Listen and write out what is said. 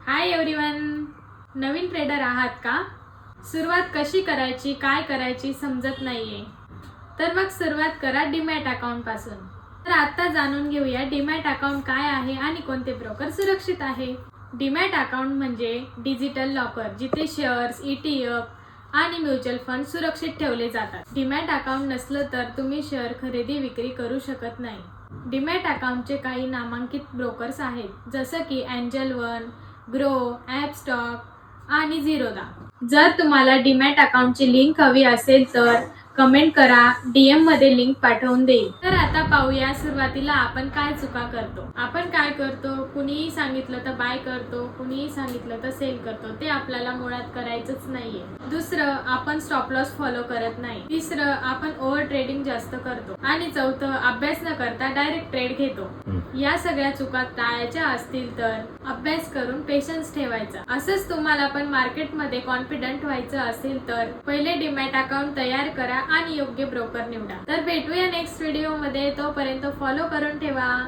Hi everyone, नवीन trader आहात का? सुरुवात कशी करायची, काय करायची समजत नाहीये, तर मग सुरुवात करा डीमॅट अकाउंट पासून. तर आता जाणून घेऊया डीमॅट अकाउंट काय आहे आणि कोणते ब्रोकर सुरक्षित आहे. डीमॅट अकाउंट म्हणजे डिजिटल लॉकर, जिथे शेअर्स, ETF आणि म्युच्युअल फंड सुरक्षित ठेवले जातात. डीमॅट अकाउंट नसलं तर तुम्ही शेअर खरेदी विक्री करू शकत नाही. डीमॅट अकाउंटचे काही नामांकित ब्रोकर्स आहेत, जसं की एंजल वन, ग्रो, ॲपस्टॉक आणि झिरोदा. जर तुम्हाला डीमॅट अकाउंटची लिंक हवी असेल तर कमेंट करा, DM मध्ये लिंक पाठवून देईल. तर आता पाहूया सुरुवातीला आपण काय चुका करतो. आपण काय करतो, कुणीही सांगितलं तर बाय करतो, कुणीही सांगितलं तर सेल करतो. ते आपल्याला मुळात करायचंच नाहीये. दुसरं, आपण स्टॉप लॉस फॉलो करत नाही. तिसरं, आपण ओव्हर ट्रेडिंग जास्त करतो. आणि चौथं, अभ्यास न करता डायरेक्ट ट्रेड घेतो. या सगळ्या चुका टाळायच्या असतील तर अभ्यास करून पेशन्स ठेवायचा. असंच तुम्हाला पण मार्केटमध्ये कॉन्फिडंट व्हायचं असेल तर पहिले डीमॅट अकाउंट तयार करा आणि योग्य ब्रोकर निवडा. तर भेटूया नेक्स्ट व्हिडिओ मध्ये. तोपर्यंत फॉलो करून ठेवा.